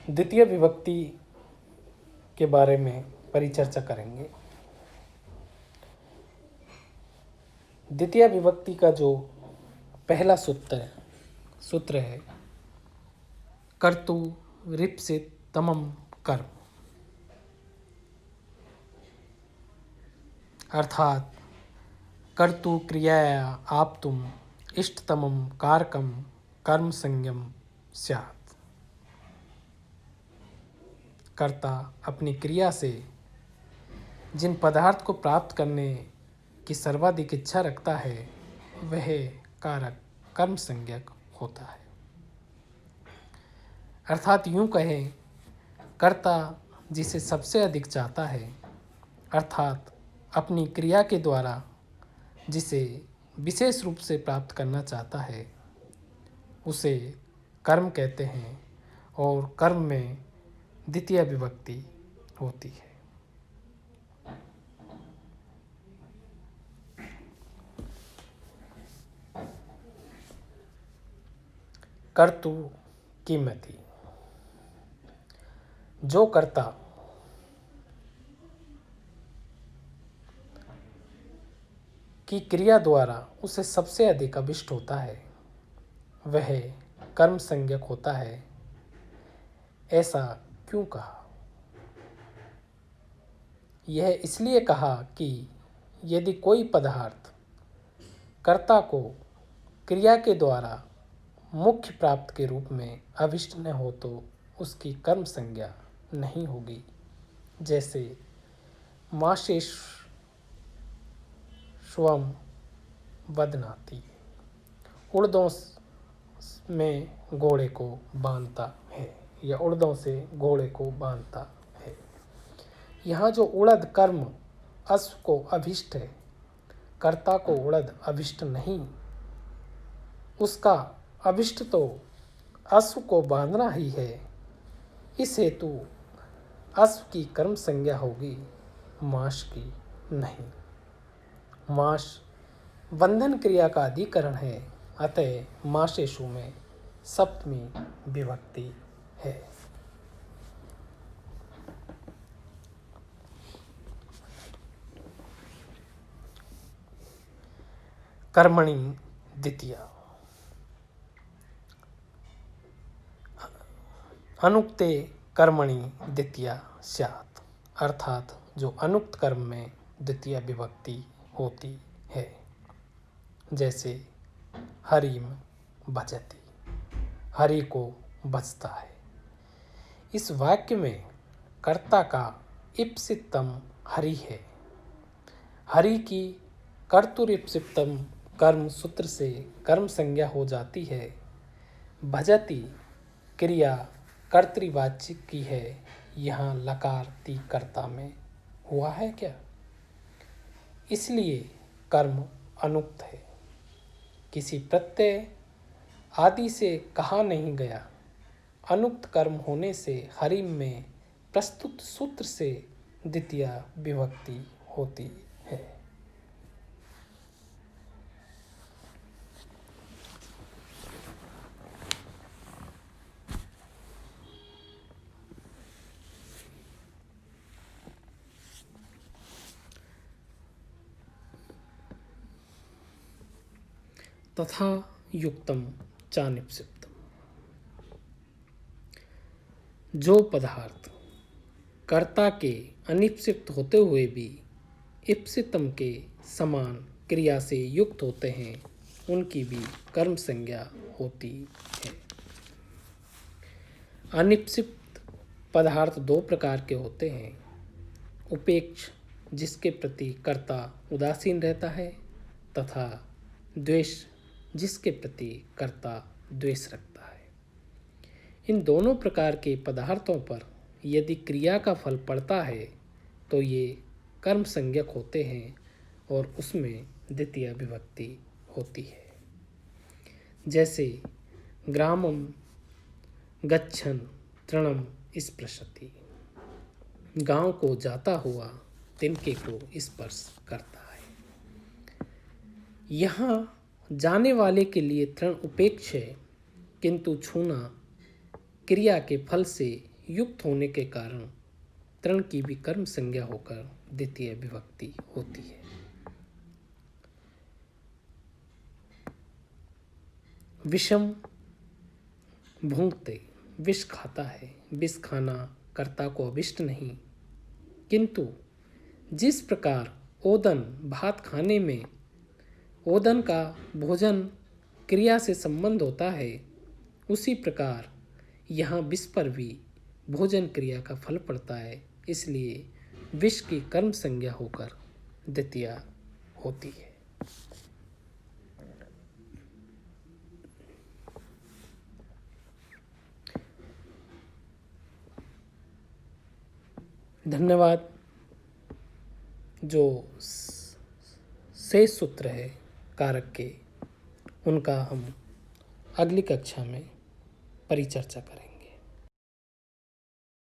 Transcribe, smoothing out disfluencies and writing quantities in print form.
द्वितीय विभक्ति के बारे में परिचर्चा करेंगे। द्वितीय विभक्ति का जो पहला सूत्र है कर्तु रिप्सित तमम कर्म, अर्थात कर्तु क्रियाया आप्तुम इष्टतमम कारकम कर्म संज्ञम स्यात्। कर्ता अपनी क्रिया से जिन पदार्थ को प्राप्त करने की सर्वाधिक इच्छा रखता है वह कारक कर्म संज्ञक होता है। अर्थात यूं कहें, कर्ता जिसे सबसे अधिक चाहता है, अर्थात अपनी क्रिया के द्वारा जिसे विशेष रूप से प्राप्त करना चाहता है, उसे कर्म कहते हैं और कर्म में द्वितीय विभक्ति होती है। कर्तु कीमती, जो कर्ता की क्रिया द्वारा उसे सबसे अधिक अभिष्ट होता है वह कर्म संज्ञक होता है। ऐसा क्यों कहा? यह इसलिए कहा कि यदि कोई पदार्थ कर्ता को क्रिया के द्वारा मुख्य प्राप्त के रूप में अभिष्ट न हो तो उसकी कर्म संज्ञा नहीं होगी। जैसे माशेष्वम वदनाति, उड़दों में घोड़े को बांधता है या उड़दों से घोड़े को बांधता है। यहाँ जो उड़द कर्म अश्व को अभिष्ट है, कर्ता को उड़द अभिष्ट नहीं, उसका अभिष्ट तो अश्व को बांधना ही है। इस हेतु अश्व की कर्म संज्ञा होगी, माश की नहीं। माश बंधन क्रिया का अधिकरण है, अतः माशेषु में सप्तमी विभक्ति है। कर्मणि द्वितीया, अनुक्ते कर्मणि द्वितीया स्यात्, अर्थात जो अनुक्त कर्म में द्वितीय विभक्ति होती है। जैसे हरिम भजति, हरि को बचता है। इस वाक्य में कर्ता का इप्सितम हरि है। हरि की कर्तुरिप्सितम कर्म सूत्र से कर्म संज्ञा हो जाती है। भजति क्रिया कर्तृवाचिक की है, यहाँ लकार ती कर्ता में हुआ है क्या, इसलिए कर्म अनुक्त है। किसी प्रत्यय आदि से कहा नहीं गया। अनुक्त कर्म होने से हरि में प्रस्तुत सूत्र से द्वितीय विभक्ति होती है। तथा युक्तम चानिप्सितम, जो पदार्थ कर्ता के अनिप्सित होते हुए भी इप्सितम के समान क्रिया से युक्त होते हैं, उनकी भी कर्म संज्ञा होती है। अनिप्सित पदार्थ दो प्रकार के होते हैं। उपेक्ष, जिसके प्रति कर्ता उदासीन रहता है, तथा द्वेष, जिसके प्रति कर्ता द्वेष रखता है। इन दोनों प्रकार के पदार्थों पर यदि क्रिया का फल पड़ता है तो ये कर्म संज्ञक होते हैं और उसमें द्वितीय विभक्ति होती है। जैसे ग्रामम गच्छन तृणम स्पृशति, गांव को जाता हुआ तिनके को स्पर्श करता है। यहाँ जाने वाले के लिए तृण उपेक्ष है, किंतु छूना क्रिया के फल से युक्त होने के कारण तृण की भी कर्म संज्ञा होकर द्वितीय विभक्ति होती है। विषम भुंक्ते, विष खाता है। विष खाना कर्ता को अभिष्ट नहीं, किंतु जिस प्रकार ओदन भात खाने में ओदन का भोजन क्रिया से संबंध होता है, उसी प्रकार यहाँ विष पर भी भोजन क्रिया का फल पड़ता है, इसलिए विष की कर्म संज्ञा होकर द्वितीया होती है। धन्यवाद। जो शेष सूत्र है कारक के, उनका हम अगली कक्षा में परिचर्चा करेंगे।